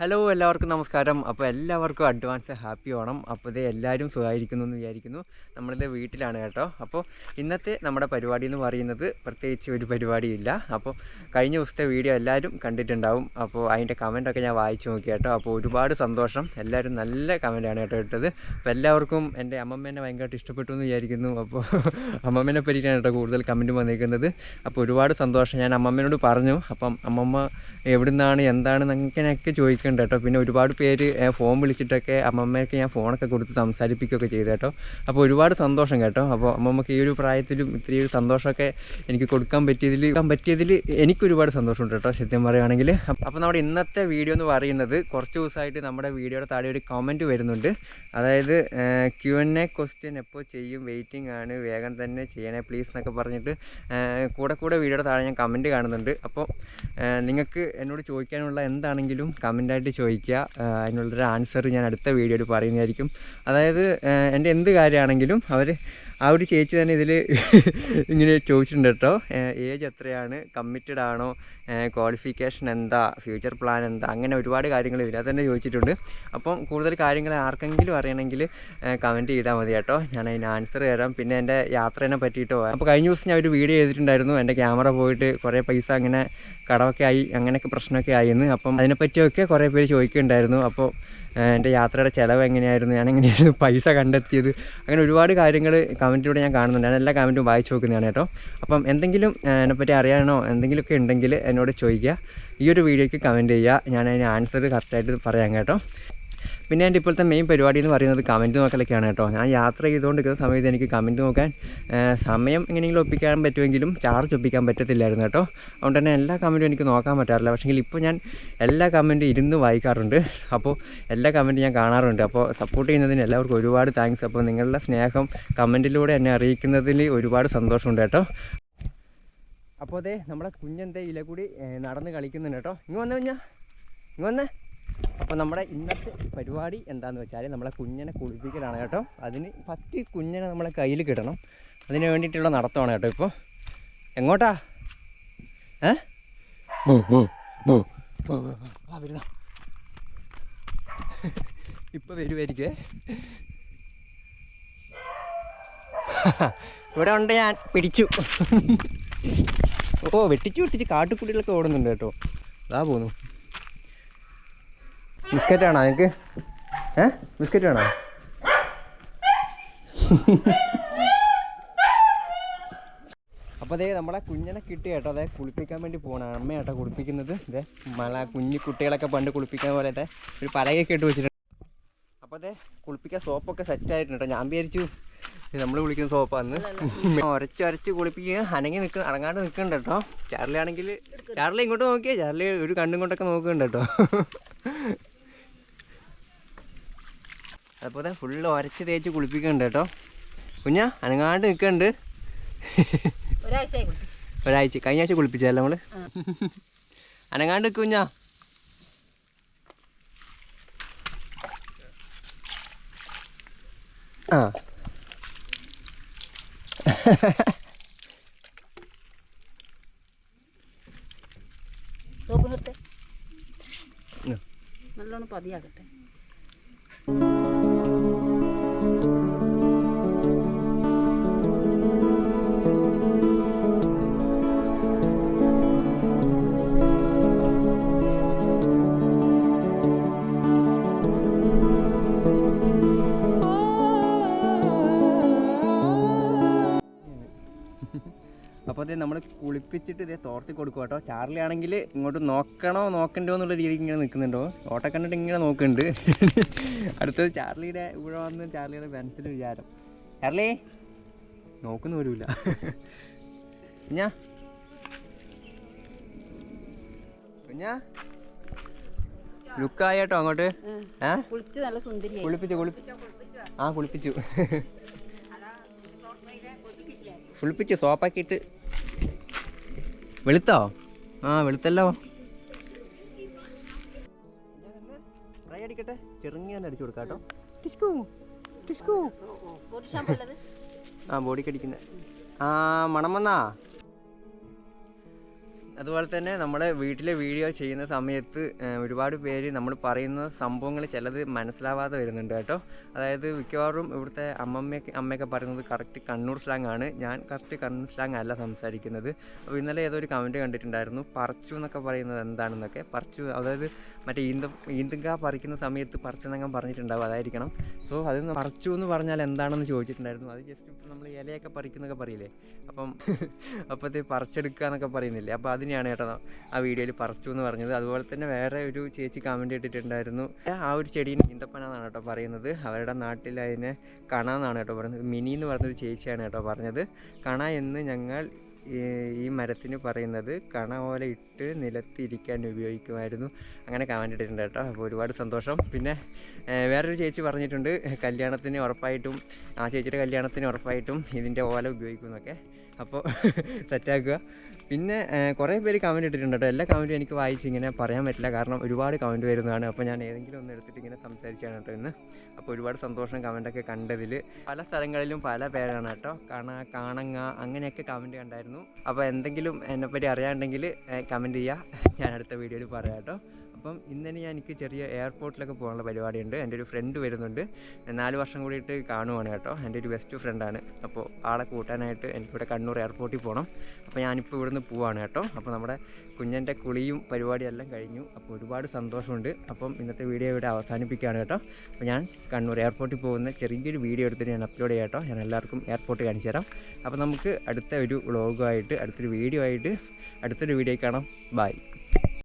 Hello, എല്ലാവർക്കും നമസ്കാരം. അപ്പോൾ എല്ലാവർക്കും അഡ്വാൻസ് ഹാപ്പി ഓണം. അപ്പോൾ ഇത് എല്ലാവരും സുഖമായിരിക്കുന്നു എന്ന് വിചാരിക്കുന്നു. നമ്മളിത് വീട്ടിലാണ് കേട്ടോ. അപ്പോൾ ഇന്നത്തെ നമ്മുടെ പരിപാടി എന്ന് പറയുന്നത് പ്രത്യേകിച്ച് ഒരു പരിപാടിയില്ല. അപ്പോൾ കഴിഞ്ഞ ദിവസത്തെ വീഡിയോ എല്ലാവരും കണ്ടിട്ടുണ്ടാവും. അപ്പോൾ അതിൻ്റെ കമൻറ്റൊക്കെ ഞാൻ വായിച്ചു നോക്കി കേട്ടോ. അപ്പോൾ ഒരുപാട് സന്തോഷം, എല്ലാവരും നല്ല കമൻറ്റാണ് കേട്ടോ ഇട്ടത്. അപ്പോൾ എല്ലാവർക്കും എൻ്റെ അമ്മമ്മേനെ ഭയങ്കരമായിട്ട് ഇഷ്ടപ്പെട്ടു എന്ന് വിചാരിക്കുന്നു. അപ്പോൾ അമ്മമ്മേനെ പറ്റിയിട്ടാണ് കേട്ടോ കൂടുതൽ കമൻറ്റ് വന്നിരിക്കുന്നത്. അപ്പോൾ ഒരുപാട് സന്തോഷം. ഞാൻ അമ്മമ്മേനോട് പറഞ്ഞു. അപ്പം അമ്മമ്മ എവിടുന്നാണ് എന്താണെന്ന് അങ്ങനെയൊക്കെ ചോദിക്കുന്നുണ്ട് കേട്ടോ. പിന്നെ ഒരുപാട് പേര് ഫോൺ വിളിച്ചിട്ടൊക്കെ അമ്മമ്മയൊക്കെ ഞാൻ ഫോണൊക്കെ കൊടുത്ത് സംസാരിപ്പിക്കുകയൊക്കെ ചെയ്തു കേട്ടോ. അപ്പോൾ ഒരുപാട് സന്തോഷം കേട്ടോ. അപ്പോൾ അമ്മമ്മക്ക് ഈ ഒരു പ്രായത്തിലും ഇത്രയും സന്തോഷമൊക്കെ എനിക്ക് കൊടുക്കാൻ പറ്റിയതിൽ എനിക്കൊരുപാട് സന്തോഷമുണ്ട് കേട്ടോ, സത്യം പറയുകയാണെങ്കിൽ. അപ്പോൾ നമ്മുടെ ഇന്നത്തെ വീഡിയോ എന്ന് പറയുന്നത് കുറച്ച് ദിവസമായിട്ട് നമ്മുടെ വീഡിയോയുടെ താഴെ ഒരു കമൻറ്റ് വരുന്നുണ്ട്. അതായത് Q&A ക്വസ്റ്റ്യൻ എപ്പോൾ ചെയ്യും, വെയിറ്റിംഗ് ആണ്, വേഗം തന്നെ ചെയ്യണേ പ്ലീസ് എന്നൊക്കെ പറഞ്ഞിട്ട് കൂടെ വീഡിയോയുടെ താഴെ ഞാൻ കമൻറ്റ് കാണുന്നുണ്ട്. അപ്പോൾ നിങ്ങൾക്ക് എന്നോട് ചോദിക്കാനുള്ള എന്താണെങ്കിലും കമൻറ്റായിട്ട് ചോദിക്കുക. അതിനുള്ളൊരു ആൻസർ ഞാൻ അടുത്ത വീഡിയോയിൽ പറയുന്നതായിരിക്കും. അതായത് എൻ്റെ എന്ത് കാര്യമാണെങ്കിലും ആ ഒരു ചേച്ചി തന്നെ ഇതിൽ ഇങ്ങനെ ചോദിച്ചിട്ടുണ്ട് കേട്ടോ. ഏജ് എത്രയാണ്, കമ്മിറ്റഡ് ആണോ, ക്വാളിഫിക്കേഷൻ എന്താ, ഫ്യൂച്ചർ പ്ലാൻ എന്താ, അങ്ങനെ ഒരുപാട് കാര്യങ്ങൾ ഇതിനകത്ത് തന്നെ ചോദിച്ചിട്ടുണ്ട്. അപ്പം കൂടുതൽ കാര്യങ്ങൾ ആർക്കെങ്കിലും അറിയണമെങ്കിൽ കമൻറ്റ് ചെയ്താൽ മതി കേട്ടോ, ഞാൻ അതിന് ആൻസർ തരാം. പിന്നെ എൻ്റെ യാത്രേനെ പറ്റിയിട്ടോ. അപ്പോൾ കഴിഞ്ഞ ദിവസം ഞാൻ ഒരു വീഡിയോ ചെയ്തിട്ടുണ്ടായിരുന്നു. എൻ്റെ ക്യാമറ പോയിട്ട് കുറേ പൈസ അങ്ങനെ കടമൊക്കെ ആയി, അങ്ങനെയൊക്കെ പ്രശ്നമൊക്കെ ആയിരുന്നു. അപ്പം അതിനെപ്പറ്റിയൊക്കെ കുറേ പേര് ചോദിക്കുന്നുണ്ടായിരുന്നു. അപ്പോൾ എൻ്റെ യാത്രയുടെ ചിലവ് എങ്ങനെയായിരുന്നു, ഞാൻ എങ്ങനെയായിരുന്നു പൈസ കണ്ടെത്തിയത്, അങ്ങനെ ഒരുപാട് കാര്യങ്ങൾ കമൻറ്റിലൂടെ ഞാൻ കാണുന്നുണ്ട്. ഞാൻ എല്ലാ കമൻറ്റും വായിച്ചു നോക്കുന്നതാണ് കേട്ടോ. അപ്പം എന്തെങ്കിലും എന്നെപ്പറ്റി അറിയാനോ എന്തെങ്കിലുമൊക്കെ ഉണ്ടെങ്കിൽ എന്നോട് ചോദിക്കുക. ഈ ഒരു വീഡിയോയ്ക്ക് കമൻറ്റ് ചെയ്യുക, ഞാൻ അതിന് ആൻസർ കറക്റ്റായിട്ട് പറയാം കേട്ടോ. പിന്നെ എൻ്റെ ഇപ്പോഴത്തെ മെയിൻ പരിപാടി എന്ന് പറയുന്നത് കമൻറ്റ് നോക്കലൊക്കെയാണ് കേട്ടോ. ഞാൻ യാത്ര ചെയ്തുകൊണ്ടിരിക്കുന്ന സമയത്ത് എനിക്ക് കമൻറ്റ് നോക്കാൻ സമയം എങ്ങനെയെങ്കിലും ഒപ്പിക്കാൻ പറ്റുമെങ്കിലും ചാർജ് ഒപ്പിക്കാൻ പറ്റത്തില്ലായിരുന്നു കേട്ടോ. അതുകൊണ്ട് തന്നെ എല്ലാ കമൻറ്റും എനിക്ക് നോക്കാൻ പറ്റാറില്ല. പക്ഷേ ഇപ്പോൾ ഞാൻ എല്ലാ കമൻറ്റും ഇരുന്ന് വായിക്കാറുണ്ട്. അപ്പോൾ എല്ലാ കമൻറ്റും ഞാൻ കാണാറുണ്ട്. അപ്പോൾ സപ്പോർട്ട് ചെയ്യുന്നതിന് എല്ലാവർക്കും ഒരുപാട് താങ്ക്സ്. അപ്പോൾ നിങ്ങളുടെ സ്നേഹം കമൻറ്റിലൂടെ എന്നെ അറിയിക്കുന്നതിൽ ഒരുപാട് സന്തോഷമുണ്ട് കേട്ടോ. അപ്പോൾ അതെ നമ്മുടെ കുഞ്ഞെന്തേ ഇല കൂടി നടന്ന് കളിക്കുന്നുണ്ട് കേട്ടോ. ഇങ്ങ് വന്നേ. അപ്പോൾ നമ്മുടെ ഇന്നത്തെ പരിപാടി എന്താണെന്ന് വെച്ചാൽ നമ്മളെ കുഞ്ഞിനെ കുളിപ്പിക്കലാണ് കേട്ടോ. അതിന് 10 കുഞ്ഞിനെ നമ്മളെ കയ്യിൽ കിട്ടണം. അതിന് വേണ്ടിയിട്ടുള്ള നടത്തമാണ് കേട്ടോ. ഇപ്പോൾ എങ്ങോട്ടാ? വരുന്ന ഇപ്പോൾ വരുമായിരിക്കേ. ഇവിടെ ഉണ്ട്, ഞാൻ പിടിച്ചു. വെട്ടിച്ച് കാട്ടുകുട്ടികളൊക്കെ ഓടുന്നുണ്ട് കേട്ടോ. അതാ പോന്നു. ബിസ്ക്കറ്റാണോ നിങ്ങൾക്ക്? ബിസ്ക്കറ്റ് വേണോ? അപ്പോൾ അതേ നമ്മളെ കുഞ്ഞിനെ കിട്ടി കേട്ടോ. അതെ കുളിപ്പിക്കാൻ വേണ്ടി പോകണം. അമ്മയാട്ടോ കുളിപ്പിക്കുന്നത്. ഇതേ കുഞ്ഞു കുട്ടികളൊക്കെ പണ്ട് കുളിപ്പിക്കുന്ന പോലത്തെ ഒരു പലകയൊക്കെ ഇട്ട് വെച്ചിട്ടുണ്ട്. അപ്പോൾ അതെ കുളിപ്പിക്കാൻ സോപ്പൊക്കെ സെറ്റായിട്ടുണ്ട് കേട്ടോ. ഞാൻ വിചാരിച്ചു നമ്മൾ കുളിക്കുന്ന സോപ്പാന്ന്. ഉരച്ച് കുളിപ്പിക്കുക. അടങ്ങാണ്ട് നിൽക്കുന്നുണ്ട് കേട്ടോ. ചാർലി ഇങ്ങോട്ട് നോക്കിയാൽ ചാർലി ഒരു കണ്ണും കൊണ്ടൊക്കെ നോക്കുന്നുണ്ട് കേട്ടോ. അതുപോലെ ഫുള്ള് ഉരച്ച് തേച്ച് കുളിപ്പിക്കുന്നുണ്ട് കേട്ടോ. കുഞ്ഞാ അനങ്ങാണ്ട് നിൽക്കുന്നുണ്ട്. ഒരാഴ്ച കഴിഞ്ഞ ആഴ്ച കുളിപ്പിച്ചല്ലേ നമ്മള്. അനങ്ങാണ്ട് നിൽക്കും കുഞ്ഞാ. നല്ലോണം പതിയാകട്ടെ. അപ്പോൾ അതേ നമ്മൾ കുളിപ്പിച്ചിട്ട് ഇതേ തോർത്തി കൊടുക്കും കേട്ടോ. ചാർലി ആണെങ്കിൽ ഇങ്ങോട്ട് നോക്കണ്ടോ എന്നുള്ള രീതിക്ക് ഇങ്ങനെ നിൽക്കുന്നുണ്ടോ. ഓട്ടം കണ്ടിട്ട് ഇങ്ങനെ നോക്കുന്നുണ്ട്. അടുത്തത് ചാർലിയുടെ ഇവിടെ വന്ന് ചാർലിയുടെ പെൻസിൽ വിചാരം. ചാർലി നോക്കുന്ന പോലുമില്ല. കുഞ്ഞാ ലുക്കായി കേട്ടോ അങ്ങോട്ട്. കുളിപ്പിച്ചു സോപ്പാക്കിയിട്ട്. വെളുത്തോ? വെളുത്തല്ലോ. സ്പ്രേ അടിക്കട്ടെ, ചെറുങ്ങനെ അടിച്ചു കൊടുക്കാം കേട്ടോ. ടിഷ്കൂ ടിഷ്കൂ. ആ ബോഡിക്ക് അടിക്കുന്നത്. ആ മണം വന്നാ. അതുപോലെ തന്നെ നമ്മുടെ വീട്ടിലെ വീഡിയോ ചെയ്യുന്ന സമയത്ത് ഒരുപാട് പേര് നമ്മൾ പറയുന്ന സംഭവങ്ങൾ ചിലത് മനസ്സിലാവാതെ വരുന്നുണ്ട് കേട്ടോ. അതായത് മിക്കവാറും ഇവിടുത്തെ അമ്മയൊക്കെ പറയുന്നത് കറക്റ്റ് കണ്ണൂർ സ്ലാങ് ആണ്. ഞാൻ കറക്റ്റ് കണ്ണൂർ സ്ലാങ് അല്ല സംസാരിക്കുന്നത്. അപ്പോൾ ഇന്നലെ ഏതോ ഒരു കമൻറ്റ് കണ്ടിട്ടുണ്ടായിരുന്നു, പറിച്ചു എന്നൊക്കെ പറയുന്നത് എന്താണെന്നൊക്കെ. പറിച്ചു അതായത് മറ്റേ ഈന്തങ്ക പറിക്കുന്ന സമയത്ത് പറിച്ചെന്നങ്ങ് പറഞ്ഞിട്ടുണ്ടാവും, അതായിരിക്കണം. സോ അത് പറിച്ചു എന്ന് പറഞ്ഞാൽ എന്താണെന്ന് ചോദിച്ചിട്ടുണ്ടായിരുന്നു. അത് ജസ്റ്റ് ഇപ്പോൾ നമ്മൾ ഇലയൊക്കെ പറിക്കുന്നൊക്കെ പറയില്ലേ, അപ്പോഴത്തെ പറിച്ചെടുക്കുക എന്നൊക്കെ പറയുന്നില്ലേ, അപ്പോൾ അതിനെയാണ് കേട്ടോ ആ വീഡിയോയിൽ പറിച്ചു എന്ന് പറഞ്ഞത്. അതുപോലെ തന്നെ വേറെ ഒരു ചേച്ചി കമൻറ്റ് ഇട്ടിട്ടുണ്ടായിരുന്നു, ആ ഒരു ചെടീനെ ഈന്തപ്പന എന്നാണ് കേട്ടോ പറയുന്നത്. അവരുടെ നാട്ടിൽ അതിനെ കണ എന്നാണ് കേട്ടോ പറയുന്നത്. മിനി എന്ന് പറഞ്ഞൊരു ചേച്ചിയാണ് കേട്ടോ പറഞ്ഞത്. കണ എന്ന് ഞങ്ങൾ ഈ മരത്തിന് പറയുന്നത് കണ പോലെ ഇട്ട് നിലത്തിരിക്കാൻ ഉപയോഗിക്കുമായിരുന്നു. അങ്ങനെ കമൻറ്റ് ഇട്ടിട്ടുണ്ട് കേട്ടോ. അപ്പോൾ ഒരുപാട് സന്തോഷം. പിന്നെ വേറൊരു ചേച്ചി പറഞ്ഞിട്ടുണ്ട്, കല്യാണത്തിന് ഉറപ്പായിട്ടും ആ ചേച്ചിയുടെ കല്യാണത്തിന് ഉറപ്പായിട്ടും ഇതിൻ്റെ ഓല ഉപയോഗിക്കുമെന്നൊക്കെ. അപ്പോൾ സെറ്റാക്കുക. പിന്നെ കുറേ പേര് കമൻറ്റ് ഇട്ടിട്ടുണ്ട് കേട്ടോ. എല്ലാ കമൻറ്റും എനിക്ക് വായിച്ച് ഇങ്ങനെ പറയാൻ പറ്റില്ല, കാരണം ഒരുപാട് കമൻറ്റ് വരുന്നതാണ്. അപ്പോൾ ഞാൻ ഏതെങ്കിലും ഒന്ന് എടുത്തിട്ട് ഇങ്ങനെ സംസാരിച്ചാണ് കേട്ടോ ഇന്ന്. അപ്പോൾ ഒരുപാട് സന്തോഷം കമൻറ്റൊക്കെ കണ്ടതിൽ. പല സ്ഥലങ്ങളിലും പല പേരാണ് കേട്ടോ, കാണങ്ങ അങ്ങനെയൊക്കെ കമൻറ്റ് കണ്ടായിരുന്നു. അപ്പോൾ എന്തെങ്കിലും എന്നെപ്പറ്റി അറിയാനുണ്ടെങ്കിൽ കമൻറ്റ് ചെയ്യുക, ഞാൻ അടുത്ത വീഡിയോയിൽ പറയാം കേട്ടോ. അപ്പം ഇന്നലെ എനിക്ക് ചെറിയ എയർപോർട്ടിലൊക്കെ പോകാനുള്ള പരിപാടിയുണ്ട്. എൻ്റെ ഒരു ഫ്രണ്ട് വരുന്നുണ്ട്, 4 വർഷം കൂടിയിട്ട് കാണുവാണ് കേട്ടോ. എൻ്റെ ഒരു ബെസ്റ്റ് ഫ്രണ്ടാണ്. അപ്പോൾ ആളെ കൂട്ടാനായിട്ട് എനിക്കിവിടെ കണ്ണൂർ എയർപോർട്ടിൽ പോകണം. അപ്പോൾ ഞാനിപ്പോൾ ഇവിടുന്ന് പോവാണ് കേട്ടോ. അപ്പോൾ നമ്മുടെ കുഞ്ഞൻ്റെ കുളിയും പരിപാടിയെല്ലാം കഴിഞ്ഞു. അപ്പോൾ ഒരുപാട് സന്തോഷമുണ്ട്. അപ്പം ഇന്നത്തെ വീഡിയോ ഇവിടെ അവസാനിപ്പിക്കുകയാണ് കേട്ടോ. അപ്പോൾ ഞാൻ കണ്ണൂർ എയർപോർട്ടിൽ പോകുന്ന ചെറിയൊരു വീഡിയോ എടുത്തിട്ട് ഞാൻ അപ്ലോഡ് ചെയ്യാം കേട്ടോ. ഞാൻ എല്ലാവർക്കും എയർപോർട്ട് കാണിച്ചു തരാം. അപ്പോൾ നമുക്ക് അടുത്ത ഒരു വ്ളോഗുമായിട്ട് അടുത്തൊരു വീഡിയോ ആയിട്ട് അടുത്തൊരു വീഡിയോ കാണാം. ബൈ.